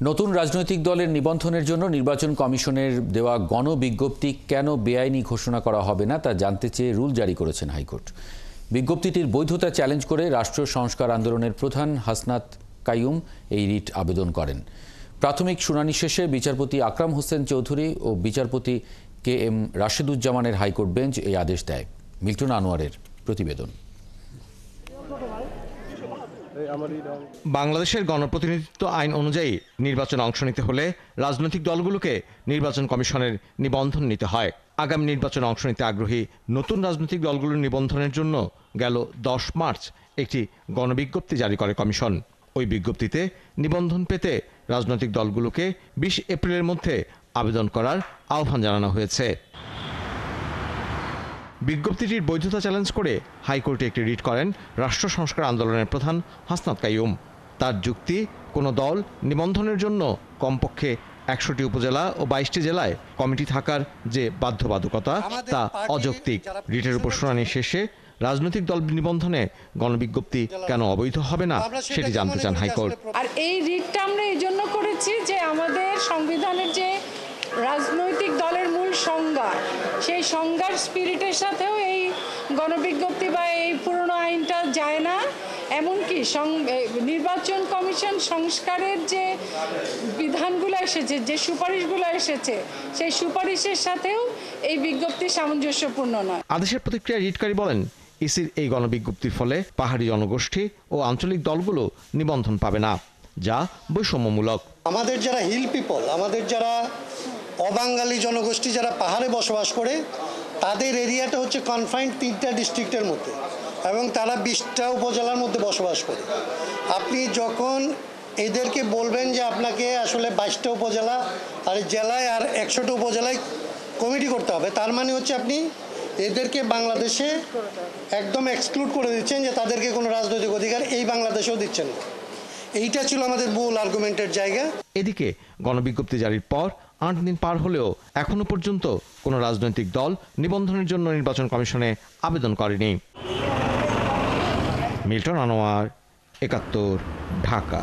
নতুন রাজনৈতিক দলের নিবন্ধনের জন্য নির্বাচন কমিশনের দেওয়া গণবিজ্ঞপ্তি কেন বেআইনি ঘোষণা করা হবে না তা জানতে চেয়ে রুল জারি করেছেন হাইকোর্ট। বিজ্ঞপ্তিটির বৈধতা চ্যালেঞ্জ করে রাষ্ট্রীয় সংস্কার আন্দোলনের প্রধান হাসনাত কাইয়ুম এই রিট আবেদন করেন। প্রাথমিক শুনানি শেষে বিচারপতি আকরাম হোসেন চৌধুরী ও বিচারপতি কে এম রাশেদুজ্জামানের হাইকোর্ট বেঞ্চ এই আদেশ দেয়। মিল্টন আনোয়ারের প্রতিবেদন। বাংলাদেশের গণপ্রতিনিধিত্ব আইন অনুযায়ী নির্বাচনে অংশ নিতে হলে রাজনৈতিক দলগুলোকে নির্বাচন কমিশনের নিবন্ধন নিতে হয়। আগামী নির্বাচনে অংশ নিতে আগ্রহী নতুন রাজনৈতিক দলগুলোর নিবন্ধনের জন্য গেল 10 মার্চ একটি গণবিজ্ঞপ্তি জারি করে কমিশন। ওই বিজ্ঞপ্তিতে নিবন্ধন পেতে রাজনৈতিক দলগুলোকে 20 এপ্রিলের মধ্যে আবেদন করার আহ্বান জানানো হয়েছে। বিজ্ঞপ্তিটির বৈধতা চ্যালেঞ্জ করে হাইকোর্টে একটি রিট করেন রাষ্ট্র সংস্কার আন্দোলনের প্রধান হাসনাত কাইয়ুম। তার যুক্তি, কোনো দল নিবন্ধনের জন্য কমপক্ষে 100টি উপজেলা ও 22টি জেলায় কমিটি থাকার যে বাধ্যবাধকতা তা অযৌক্তিক। রিটের উপর শুনানি শেষে রাজনৈতিক দল নিবন্ধনে গণবিজ্ঞপ্তি কেন অবৈধ হবে না সেটি জানতে চান হাইকোর্ট। আর এই রিটটা আমরা এই জন্য করেছি যে আমাদের সংবিধানের যে রাজনৈতিক দলের মূল সংজ্ঞা, সেই সংজ্ঞার স্পিরিটের সাথেও এই গণবিজ্ঞপ্তি বা এই পুরনো আইনটা যায় না। এমনকি নির্বাচন কমিশন সংস্কারের যে বিধানগুলো এসেছে, যে সুপারিশগুলো এসেছে, সেই সুপারিশের সাথেও এই বিজ্ঞপ্তি সামঞ্জস্যপূর্ণ নয়। আদেশের প্রতিক্রিয়ায় রিটকারী বলেন, ইসির এই গণবিজ্ঞপ্তির ফলে পাহাড়ি জনগোষ্ঠী ও আঞ্চলিক দলগুলো নিবন্ধন পাবে না, যা বৈষম্যমূলক। আমাদের যারা হিল পিপল, আমাদের যারা অবাঙালি জনগোষ্ঠী যারা পাহাড়ে বসবাস করে, তাদের এরিয়াটা হচ্ছে কনফাইন্ড 3টা ডিস্ট্রিক্টের মধ্যে এবং তারা 20টা উপজেলার মধ্যে বসবাস করে। আপনি যখন এদেরকে বলবেন যে আপনাকে আসলে 22টা উপজেলা আর জেলায় আর 100টা উপজেলায় কমিটি করতে হবে, তার মানে হচ্ছে আপনি এদেরকে বাংলাদেশে একদম এক্সক্লুড করে দিচ্ছেন, যে তাদেরকে কোনো রাজনৈতিক অধিকার এই বাংলাদেশেও দিচ্ছেন না। এইটা ছিল আমাদের মূল আর্গুমেন্টের জায়গা। এদিকে গণবিজ্ঞপ্তি জারির পর 8 দিন পার হলেও এখনো পর্যন্ত কোনো রাজনৈতিক দল নিবন্ধনের জন্য নির্বাচন কমিশনে আবেদন করেনি। মিল্টন আনোয়ার, 71, ঢাকা।